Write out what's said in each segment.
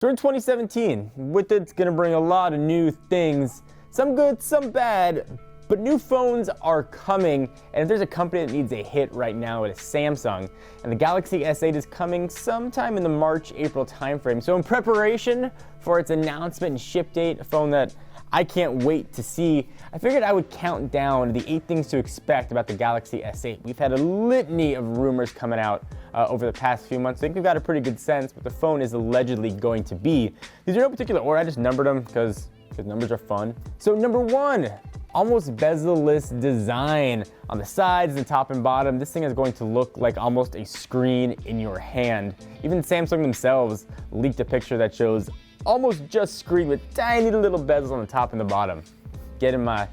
So we're in 2017. With it's gonna bring a lot of new things, some good, some bad, but new phones are coming, and if there's a company that needs a hit right now, it is Samsung. And the Galaxy S8 is coming sometime in the March-April timeframe. So in preparation for its announcement and ship date, a phone that I can't wait to see, I figured I would count down the 8 things to expect about the Galaxy S8. We've had a litany of rumors coming out over the past few months. I think we've got a pretty good sense what the phone is allegedly going to be. These are no particular order, I just numbered them because numbers are fun. So number 1, almost bezel-less design on the sides and top and bottom. This thing is going to look like almost a screen in your hand. Even Samsung themselves leaked a picture that shows almost just screen with tiny little bezels on the top and the bottom. Get my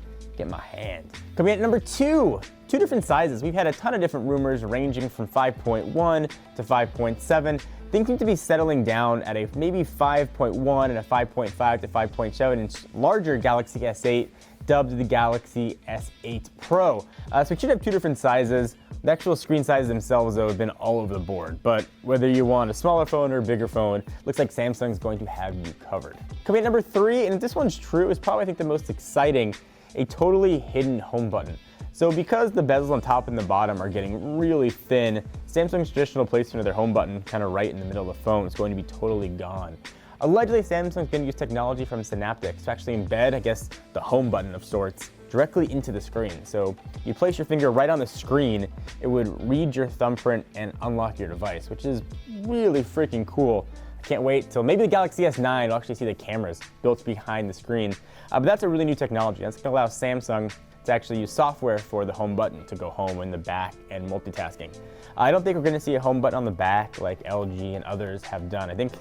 hand. Coming in at number 2, 2 different sizes. We've had a ton of different rumors ranging from 5.1 to 5.7. Things seem to be settling down at a maybe 5.1 and a 5.5 to 5.7 inch larger Galaxy S8, dubbed the Galaxy S8 Pro. So we should have 2 different sizes. The actual screen sizes themselves, though, have been all over the board. But whether you want a smaller phone or a bigger phone, looks like Samsung's going to have you covered. Coming at number 3, and if this one's true, is probably, I think, the most exciting, a totally hidden home button. So because the bezels on top and the bottom are getting really thin, Samsung's traditional placement of their home button, kind of right in the middle of the phone, is going to be totally gone. Allegedly, Samsung's going to use technology from Synaptics to actually embed, I guess, the home button of sorts directly into the screen. So you place your finger right on the screen, it would read your thumbprint and unlock your device, which is really freaking cool. I can't wait till maybe the Galaxy S9 will actually see the cameras built behind the screen. But that's a really new technology. That's going to allow Samsung to actually use software for the home button to go home in the back and multitasking. I don't think we're going to see a home button on the back like LG and others have done. I think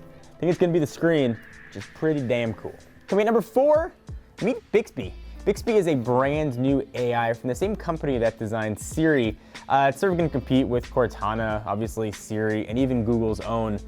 it's going to be the screen, which is pretty damn cool. Coming at number 4, meet Bixby. Bixby is a brand new AI from the same company that designed Siri. It's sort of going to compete with Cortana, obviously Siri, and even Google's own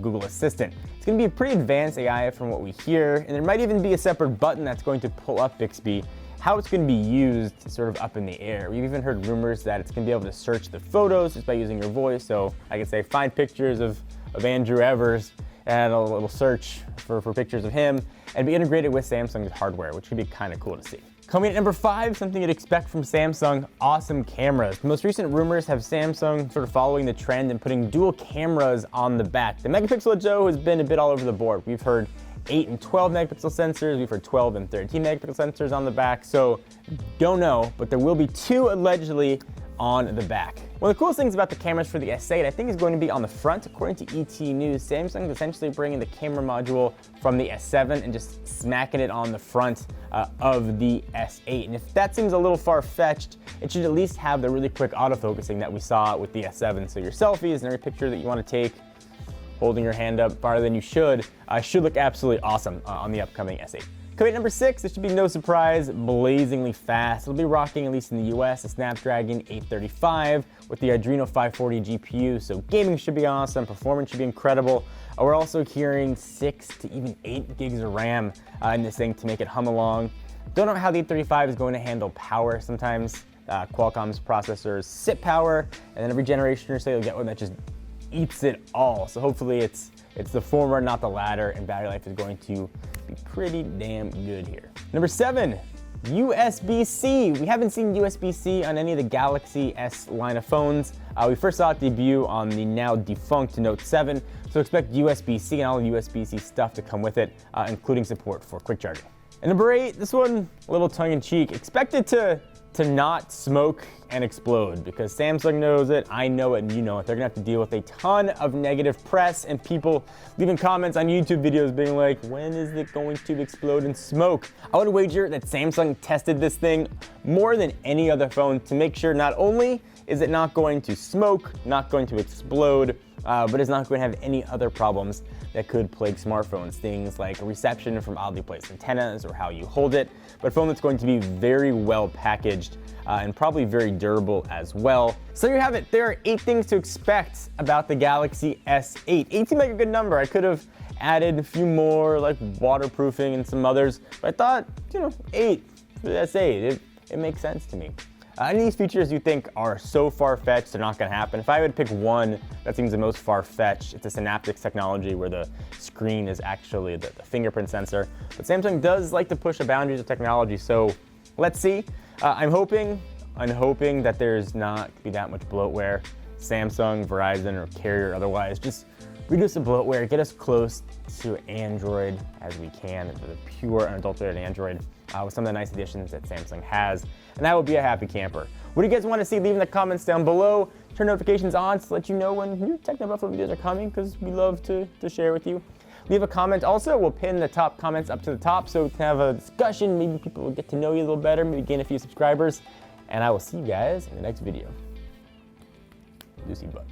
Google Assistant. It's going to be a pretty advanced AI from what we hear, and there might even be a separate button that's going to pull up Bixby. How it's going to be used is sort of up in the air. We've even heard rumors that it's going to be able to search the photos just by using your voice. So I can say, find pictures of Andrew Evers, and it'll search for pictures of him and be integrated with Samsung's hardware, which would be kind of cool to see. Coming at number 5, something you'd expect from Samsung, awesome cameras. The most recent rumors have Samsung sort of following the trend and putting dual cameras on the back. The megapixel Joe has been a bit all over the board. We've heard 8 and 12 megapixel sensors, we've heard 12 and 13 megapixel sensors on the back, so don't know, but there will be 2 allegedly on the back. One of the coolest things about the cameras for the S8, I think, is going to be on the front. According to ET News, Samsung is essentially bringing the camera module from the S7 and just smacking it on the front of the S8. And if that seems a little far-fetched, it should at least have the really quick autofocusing that we saw with the S7. So your selfies and every picture that you want to take, holding your hand up farther than you should look absolutely awesome on the upcoming S8. Coming at number 6, this should be no surprise, blazingly fast. It'll be rocking, at least in the US, a Snapdragon 835 with the Adreno 540 GPU, so gaming should be awesome, performance should be incredible. We're also hearing 6 to even 8 gigs of RAM in this thing to make it hum along. Don't know how the 835 is going to handle power. Sometimes Qualcomm's processors sip power, and then every generation or so you'll get one that just eats it all. So hopefully it's the former, not the latter, and battery life is going to be pretty damn good here. Number 7, USB-C. We haven't seen USB-C on any of the Galaxy S line of phones. We first saw it debut on the now defunct Note 7, so expect USB-C and all the USB-C stuff to come with it, including support for quick charging. And number 8, this one a little tongue-in-cheek. Expect it to not smoke and explode, because Samsung knows it, I know it, and you know it. They're gonna have to deal with a ton of negative press and people leaving comments on YouTube videos being like, when is it going to explode and smoke? I would wager that Samsung tested this thing more than any other phone to make sure not only is it not going to smoke, not going to explode, but it's not going to have any other problems that could plague smartphones. Things like reception from oddly placed antennas or how you hold it, but a phone that's going to be very well packaged and probably very durable as well. So there you have it. There are 8 things to expect about the Galaxy S8. 8 seemed like a good number. I could have added a few more, like waterproofing and some others, but I thought, 8 for the S8. It makes sense to me. Any of these features you think are so far-fetched they're not going to happen? If I would pick one that seems the most far-fetched, it's a synaptics technology where the screen is actually the fingerprint sensor. But Samsung does like to push the boundaries of technology, so let's see. I'm hoping that there's not going to be that much bloatware. Samsung, Verizon, or Carrier otherwise, just reduce the bloatware, get us close to Android as we can, the pure unadulterated Android, with some of the nice additions that Samsung has, and I will be a happy camper. What do you guys want to see? Leave in the comments down below. Turn notifications on to let you know when new Techno Buffalo videos are coming, because we love to share with you. Leave a comment. Also, we'll pin the top comments up to the top so we can have a discussion. Maybe people will get to know you a little better, maybe gain a few subscribers, and I will see you guys in the next video. Lucy Butt.